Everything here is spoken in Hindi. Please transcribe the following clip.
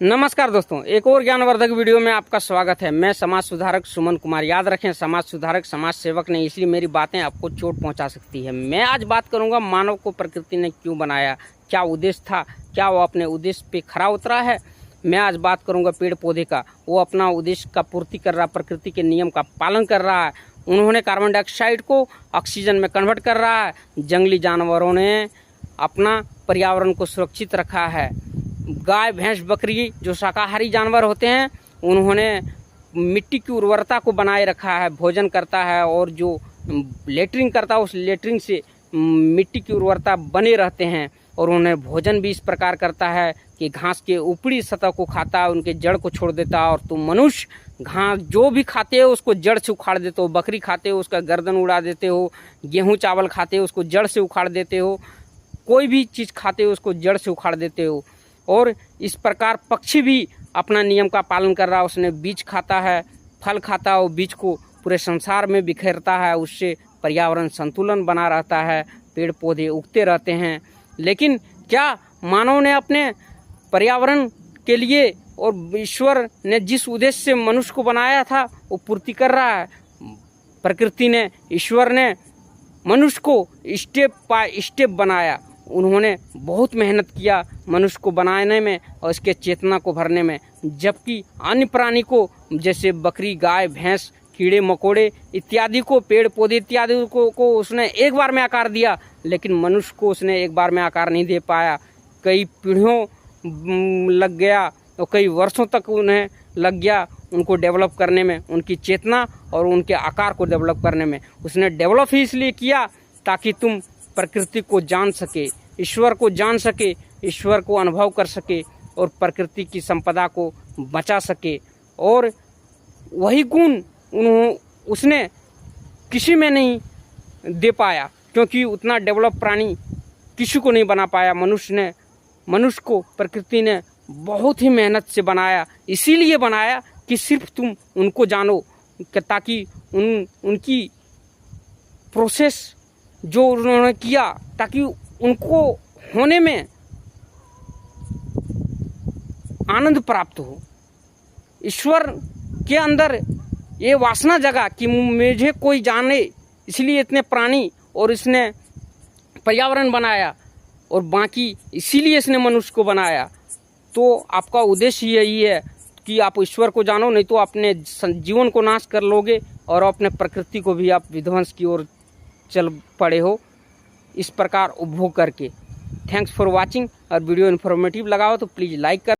नमस्कार दोस्तों, एक और ज्ञानवर्धक वीडियो में आपका स्वागत है। मैं समाज सुधारक सुमन कुमार। याद रखें, समाज सुधारक समाज सेवक नहीं, इसलिए मेरी बातें आपको चोट पहुंचा सकती है। मैं आज बात करूंगा मानव को प्रकृति ने क्यों बनाया, क्या उद्देश्य था, क्या वो अपने उद्देश्य पे खरा उतरा है। मैं आज बात करूंगा पेड़ पौधे का। वो अपना उद्देश्य का पूर्ति कर रहा, प्रकृति के नियम का पालन कर रहा है। उन्होंने कार्बन डाइऑक्साइड को ऑक्सीजन में कन्वर्ट कर रहा है। जंगली जानवरों ने अपना पर्यावरण को सुरक्षित रखा है। गाय भैंस बकरी जो शाकाहारी जानवर होते हैं, उन्होंने मिट्टी की उर्वरता को बनाए रखा है, भोजन करता है, और जो लेटरिंग करता है उस लेटरिंग से मिट्टी की उर्वरता बने रहते हैं। और उन्हें भोजन भी इस प्रकार करता है कि घास के ऊपरी सतह को खाता है, उनके जड़ को छोड़ देता है। और तुम मनुष्य घास जो भी खाते हो उसको जड़ से उखाड़ देते हो। बकरी खाते हो उसका गर्दन उड़ा देते हो, गेहूँ चावल खाते हो उसको जड़ से उखाड़ देते हो, कोई भी चीज़ खाते हो उसको जड़ से उखाड़ देते हो। और इस प्रकार पक्षी भी अपना नियम का पालन कर रहा है। उसने बीज खाता है, फल खाता है, और बीज को पूरे संसार में बिखेरता है। उससे पर्यावरण संतुलन बना रहता है, पेड़ पौधे उगते रहते हैं। लेकिन क्या मानव ने अपने पर्यावरण के लिए और ईश्वर ने जिस उद्देश्य से मनुष्य को बनाया था वो पूर्ति कर रहा है? प्रकृति ने, ईश्वर ने मनुष्य को स्टेप बाय स्टेप बनाया। उन्होंने बहुत मेहनत किया मनुष्य को बनाने में और इसके चेतना को भरने में। जबकि अन्य प्राणी को, जैसे बकरी, गाय, भैंस, कीड़े मकोड़े इत्यादि को, पेड़ पौधे इत्यादि को उसने एक बार में आकार दिया, लेकिन मनुष्य को उसने एक बार में आकार नहीं दे पाया। कई पीढ़ियों लग गया और कई वर्षों तक उन्हें लग गया उनको डेवलप करने में, उनकी चेतना और उनके आकार को डेवलप करने में। उसने डेवलप ही इसलिए किया ताकि तुम प्रकृति को जान सके, ईश्वर को जान सके, ईश्वर को अनुभव कर सके और प्रकृति की संपदा को बचा सके। और वही गुण उसने किसी में नहीं दे पाया, क्योंकि उतना डेवलप प्राणी किसी को नहीं बना पाया। मनुष्य को प्रकृति ने बहुत ही मेहनत से बनाया। इसीलिए बनाया कि सिर्फ तुम उनको जानो, ताकि उनकी प्रोसेस जो उन्होंने किया, ताकि उनको होने में आनंद प्राप्त हो। ईश्वर के अंदर ये वासना जगा कि मुझे कोई जाने, इसलिए इतने प्राणी और इसने पर्यावरण बनाया, और बाकी इसीलिए इसने मनुष्य को बनाया। तो आपका उद्देश्य यही है कि आप ईश्वर को जानो, नहीं तो अपने जीवन को नाश कर लोगे और अपने प्रकृति को भी आप विध्वंस की ओर चल पड़े हो इस प्रकार उपभोग करके। Thanks for watching. और वीडियो इन्फॉर्मेटिव लगा हो तो प्लीज़ लाइक कर